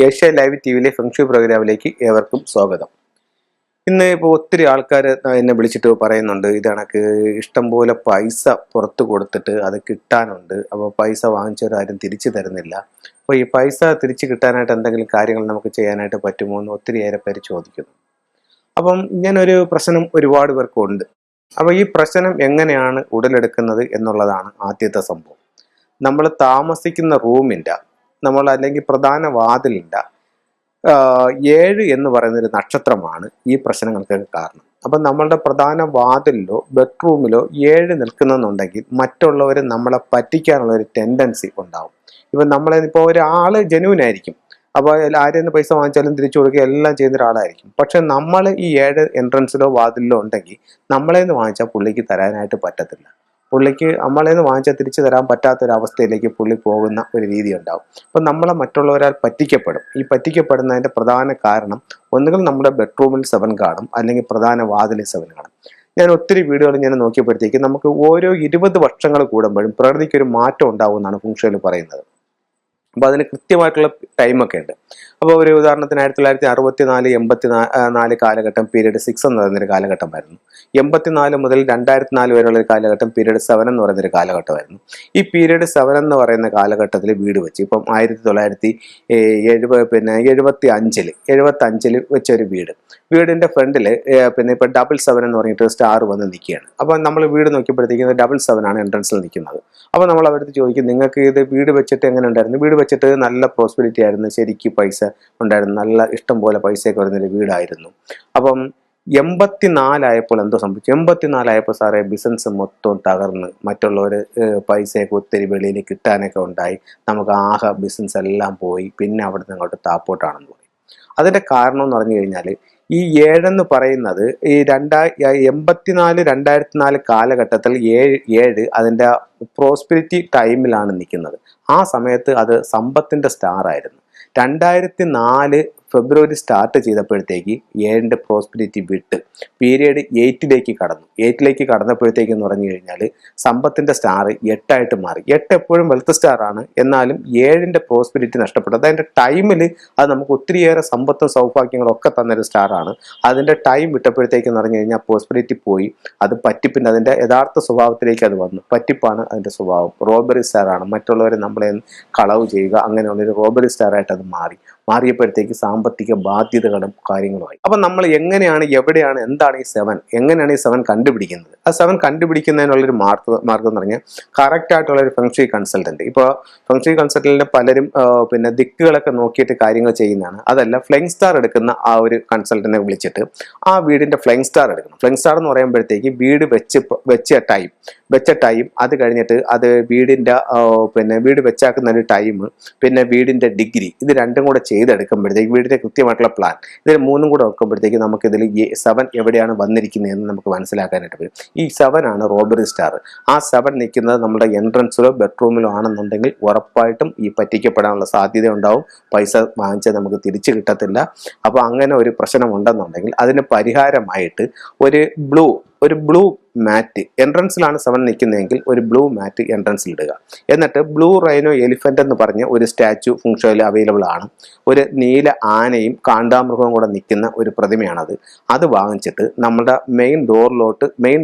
Asia live ടിവിയിലെ feng shui പ്രോഗ്രാമിലേക്ക് ഏവർക്കും സ്വാഗതം. ഇന്ന് ഇപ്പോൾ ഒത്തിരി ആൾക്കാർ എന്നെ വിളിച്ചിട്ട് പറയുന്നുണ്ട്, ഇത് കണക്ക് ഇഷ്ടംപോലെ പൈസ പുറത്ത് കൊടുത്തിട്ട് അത് കിട്ടാനുണ്ട്, അപ്പോൾ പൈസ വാങ്ങിച്ചവരാരും തിരിച്ചു തരുന്നില്ല. അപ്പോൾ ഈ പൈസ തിരിച്ചു കിട്ടാനായിട്ട് എന്തെങ്കിലും കാര്യങ്ങൾ നമുക്ക് ചെയ്യാനായിട്ട് പറ്റുമോ എന്ന് ഒത്തിരിയേറെ പേര് ചോദിക്കുന്നു. അപ്പം ഇങ്ങനൊരു പ്രശ്നം ഒരുപാട് പേർക്കുണ്ട്. അപ്പോൾ ഈ പ്രശ്നം എങ്ങനെയാണ് ഉടലെടുക്കുന്നത് എന്നുള്ളതാണ് ആദ്യത്തെ സംഭവം. നമ്മൾ താമസിക്കുന്ന റൂമിൻ്റെ നമ്മൾ അല്ലെങ്കിൽ പ്രധാന വാതിലിൻ്റെ 7 എന്ന് പറയുന്നൊരു നക്ഷത്രമാണ് ഈ പ്രശ്നങ്ങൾക്ക് കാരണം. അപ്പം നമ്മളുടെ പ്രധാന വാതിലിലോ ബെഡ്റൂമിലോ 7 നിൽക്കുന്നെന്നുണ്ടെങ്കിൽ മറ്റുള്ളവർ നമ്മളെ പറ്റിക്കാനുള്ള ഒരു ടെൻഡൻസി ഉണ്ടാവും. ഇപ്പം നമ്മളിപ്പോൾ ഒരാൾ ജെന്യൂൻ ആയിരിക്കും, അപ്പോൾ ആരിൽ നിന്ന് പൈസ വാങ്ങിച്ചാലും തിരിച്ചു കൊടുക്കുക എല്ലാം ചെയ്യുന്ന ഒരാളായിരിക്കും. പക്ഷെ നമ്മൾ ഈ 7 എൻട്രൻസിലോ വാതിലിലോ ഉണ്ടെങ്കിൽ നമ്മളെ നിന്ന് വാങ്ങിച്ചാൽ പുള്ളിക്ക് തരാനായിട്ട് പറ്റത്തില്ല. പുള്ളിക്ക് നമ്മളെ നിന്ന് വാങ്ങിച്ചാൽ തിരിച്ചു തരാൻ പറ്റാത്തൊരവസ്ഥയിലേക്ക് പുള്ളി പോകുന്ന ഒരു രീതി ഉണ്ടാവും. അപ്പം നമ്മളെ മറ്റുള്ളവരാൽ പറ്റിക്കപ്പെടും. ഈ പറ്റിക്കപ്പെടുന്നതിൻ്റെ പ്രധാന കാരണം ഒന്നുകിൽ നമ്മുടെ ബെഡ്റൂമിൽ 7 കാണും, അല്ലെങ്കിൽ പ്രധാന വാതിലിൽ 7 കാണും. ഞാൻ ഒത്തിരി വീഡിയോകൾ ഞാൻ നോക്കിയപ്പോഴത്തേക്ക് നമുക്ക് ഓരോ 20 വർഷങ്ങൾ കൂടുമ്പോഴും പ്രകൃതിക്ക് ഒരു മാറ്റം ഉണ്ടാവും എന്നാണ് ഫെങ്ഷുയിൽ പറയുന്നത്. അപ്പോൾ അതിന് കൃത്യമായിട്ടുള്ള ടൈമൊക്കെ ഉണ്ട്. അപ്പോൾ ഒരു ഉദാഹരണത്തിന് 1964, 84 കാലഘട്ടം പീരീഡ് 6 എന്ന് പറയുന്നൊരു കാലഘട്ടമായിരുന്നു. 84 മുതൽ 2004 വരെയുള്ള ഒരു കാലഘട്ടം പീരീഡ് 7 എന്ന് പറയുന്നൊരു കാലഘട്ടമായിരുന്നു. ഈ പീരീഡ് 7 എന്ന് പറയുന്ന കാലഘട്ടത്തിൽ വീട് വെച്ച് ഇപ്പം 1975 വെച്ചൊരു വീടിൻ്റെ ഫ്രണ്ടിൽ പിന്നെ ഇപ്പോൾ 77 എന്ന് പറഞ്ഞിട്ട് സ്റ്റാർ വന്ന് നിൽക്കുകയാണ്. അപ്പോൾ നമ്മൾ വീട് നോക്കിയപ്പോഴത്തേക്കും 77 ആണ് എൻട്രൻസിൽ നിൽക്കുന്നത്. അപ്പോൾ നമ്മൾ അവരുടെ ചോദിക്കും, നിങ്ങൾക്ക് ഇത് വീട് വെച്ചിട്ട് എങ്ങനെ ഉണ്ടായിരുന്നു? വീട് വെച്ചിട്ട് നല്ല പ്രോസ്പെരിറ്റി ആയിരുന്നു, ശരിക്കും പൈസ ഉണ്ടായിരുന്നു, നല്ല ഇഷ്ടം പോലെ പൈസയൊക്കെ വരുന്നൊരു വീടായിരുന്നു. അപ്പം 84 ആയപ്പോൾ എന്തോ സംഭവിച്ചു. 84 ആയപ്പോൾ സാറേ ബിസിനസ് മൊത്തം തകർന്ന് മറ്റുള്ളവർ പൈസയൊക്കെ ഒത്തിരി വെളിയിൽ കിട്ടാനൊക്കെ ഉണ്ടായി. നമുക്ക് ആകെ ബിസിനസ് എല്ലാം പോയി. പിന്നെ അവിടെ നിന്ന് അങ്ങോട്ട് താപ്പോട്ടാണെന്ന് പറയും. അതിൻ്റെ കാരണം എന്ന് പറഞ്ഞു കഴിഞ്ഞാൽ ഈ 7 എന്ന് പറയുന്നത് ഈ 84, 2004 കാലഘട്ടത്തിൽ 7 അതിൻ്റെ പ്രോസ്പെരിറ്റി ടൈമിലാണ് നിൽക്കുന്നത്. ആ സമയത്ത് അത് സമ്പത്തിൻ്റെ സ്റ്റാർ ആയിരുന്നു. 2004 ഫെബ്രുവരി സ്റ്റാർട്ട് ചെയ്തപ്പോഴത്തേക്ക് 7ൻ്റെ പ്രോസ്പെരിറ്റി വിട്ട് പീരീഡ് 8ലേക്ക് കടന്നു. 8ലേക്ക് കടന്നപ്പോഴത്തേക്ക് എന്ന് പറഞ്ഞു കഴിഞ്ഞാൽ സമ്പത്തിൻ്റെ സ്റ്റാർ 8ആയിട്ട് മാറി. 8 എപ്പോഴും വെൽത്ത് സ്റ്റാർ ആണ്, എന്നാലും 7ൻ്റെ പ്രോസ്പെരിറ്റി നഷ്ടപ്പെട്ടു. അതിൻ്റെ ടൈമിൽ അത് നമുക്ക് ഒത്തിരിയേറെ സമ്പത്തും സൗഭാഗ്യങ്ങളും ഒക്കെ തന്നൊരു സ്റ്റാറാണ്. അതിൻ്റെ ടൈം വിട്ടപ്പോഴത്തേക്ക് എന്ന് പറഞ്ഞു കഴിഞ്ഞാൽ പ്രോസ്പെരിറ്റി പോയി. അത് പറ്റിപ്പിൻ്റെ അതിൻ്റെ യഥാർത്ഥ സ്വഭാവത്തിലേക്ക് അത് വന്നു. പറ്റിപ്പാണ് അതിൻ്റെ സ്വഭാവം. റോബറി സ്റ്റാറാണ്, മറ്റുള്ളവരെ നമ്മളെ കളവ് ചെയ്യുക, അങ്ങനെയുള്ളൊരു റോബറി സ്റ്റാറായിട്ട് അത് മാറിയപ്പോഴത്തേക്ക് സാമ്പത്തിക ബാധ്യതകളും കാര്യങ്ങളുമായി. അപ്പം നമ്മൾ എങ്ങനെയാണ്, എവിടെയാണ്, എന്താണ് ഈ 7, എങ്ങനെയാണ് ഈ 7 കണ്ടുപിടിക്കുന്നത്? ആ 7 കണ്ടുപിടിക്കുന്നതിനുള്ളൊരു മാർഗം എന്ന് പറഞ്ഞാൽ കറക്റ്റ് ആയിട്ടുള്ളൊരു ഫെങ്ഷു കൺസൾട്ടൻറ്റ്. ഇപ്പോൾ ഫെങ്ഷു കൺസൾട്ടൻറ്റിൻ്റെ പലരും പിന്നെ ദിക്കുകളൊക്കെ നോക്കിയിട്ട് കാര്യങ്ങൾ ചെയ്യുന്നതാണ്. അതല്ല, ഫ്ലൈങ് സ്റ്റാർ എടുക്കുന്ന ആ ഒരു കൺസൾട്ടൻറ്റിനെ വിളിച്ചിട്ട് ആ വീടിൻ്റെ ഫ്ലൈങ് സ്റ്റാർ എടുക്കണം. ഫ്ലൈങ് സ്റ്റാർ എന്ന് പറയുമ്പോഴത്തേക്ക് വീട് വെച്ച ടൈം, അത് കഴിഞ്ഞിട്ട് അത് വീടിൻ്റെ പിന്നെ വീട് വെച്ചാക്കുന്ന ഒരു ടൈം, പിന്നെ വീടിൻ്റെ ഡിഗ്രി, ഇത് രണ്ടും കൂടെ ചെയ്തെടുക്കുമ്പോഴത്തേക്ക് വീടിൻ്റെ കൃത്യമായിട്ടുള്ള പ്ലാൻ, ഇതിൽ 3 കൂടെ വെക്കുമ്പോഴത്തേക്ക് നമുക്കിതിൽ 7 എവിടെയാണ് വന്നിരിക്കുന്നതെന്ന് നമുക്ക് മനസ്സിലാക്കാനായിട്ട് പറ്റും. ഈ 7 ആണ് റോബറി സ്റ്റാർ. ആ 7 നിൽക്കുന്നത് നമ്മുടെ എൻട്രൻസിലോ ബെഡ്റൂമിലോ ആണെന്നുണ്ടെങ്കിൽ ഉറപ്പായിട്ടും ഈ പറ്റിക്കപ്പെടാനുള്ള സാധ്യത ഉണ്ടാവും. പൈസ വാങ്ങിച്ചാൽ നമുക്ക് തിരിച്ചു കിട്ടത്തില്ല. അപ്പോൾ അങ്ങനെ ഒരു പ്രശ്നം ഉണ്ടെന്നുണ്ടെങ്കിൽ അതിന് പരിഹാരമായിട്ട് ഒരു ബ്ലൂ മാറ്റ്, എൻട്രൻസിലാണ് 7 നിൽക്കുന്നതെങ്കിൽ ഒരു ബ്ലൂ മാറ്റ് എൻട്രൻസിൽ ഇടുക. എന്നിട്ട് ബ്ലൂ റൈനോ എലിഫന്റ് എന്ന് പറഞ്ഞ ഒരു സ്റ്റാച്ചു ഫെങ്ഷുയിൽ അവൈലബിൾ ആണ്. ഒരു നീല ആനയും കാണ്ടാമൃഗവും കൂടെ നിൽക്കുന്ന ഒരു പ്രതിമയാണത്. അത് വാങ്ങിച്ചിട്ട് നമ്മുടെ മെയിൻ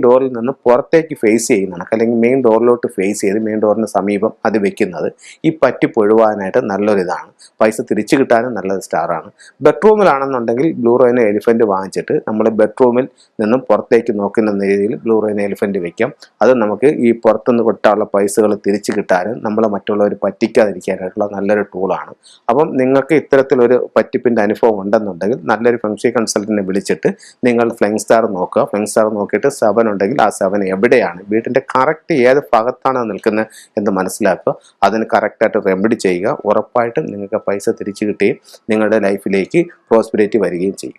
ഡോറിൽ നിന്ന് പുറത്തേക്ക് ഫേസ് ചെയ്യുന്നതാണ്, അല്ലെങ്കിൽ മെയിൻ ഡോറിലോട്ട് ഫേസ് ചെയ്ത് മെയിൻ ഡോറിന് സമീപം അത് വെക്കുന്നത് ഈ പറ്റിപ്പൊഴുവാനായിട്ട് നല്ലൊരിതാണ്. പൈസ തിരിച്ചു കിട്ടാനും നല്ലൊരു സ്റ്റാറാണ്. ബെഡ്റൂമിലാണെന്നുണ്ടെങ്കിൽ ബ്ലൂ റൈനോ എലിഫന്റ് വാങ്ങിച്ചിട്ട് നമ്മൾ ബെഡ്റൂമിൽ നിന്നും പുറത്തേക്ക് നോക്കുന്ന രീതിയിൽ ബ്ലൂ റൈനോ എലിഫന്റ് വെക്കാം. അത് നമുക്ക് ഈ പുറത്തുനിന്ന് കൊട്ടാനുള്ള പൈസകൾ തിരിച്ചു കിട്ടാനും നമ്മളെ മറ്റുള്ളവർ പറ്റിക്കാതിരിക്കാനായിട്ടുള്ള നല്ലൊരു ടൂളാണ്. അപ്പം നിങ്ങൾക്ക് ഇത്തരത്തിലൊരു പറ്റിപ്പിൻ്റെ അനുഭവം ഉണ്ടെന്നുണ്ടെങ്കിൽ നല്ലൊരു ഫെങ്ഷു കൺസൾട്ടന്റിനെ വിളിച്ചിട്ട് നിങ്ങൾ ഫ്ലൈങ് സ്റ്റാർ നോക്കുക. ഫ്ലൈങ് സ്റ്റാർ നോക്കിയിട്ട് 7 ഉണ്ടെങ്കിൽ ആ 7 എവിടെയാണ്, വീട്ടിൻ്റെ കറക്റ്റ് ഏത് ഭാഗത്താണ് നിൽക്കുന്നത് എന്ന് മനസ്സിലാക്കുക. അതിന് കറക്റ്റായിട്ട് റെമഡി ചെയ്യുക. ഉറപ്പായിട്ടും നിങ്ങൾക്ക് പൈസ തിരിച്ചു കിട്ടുകയും നിങ്ങളുടെ ലൈഫിലേക്ക് പ്രോസ്പെരിറ്റി വരികയും ചെയ്യും.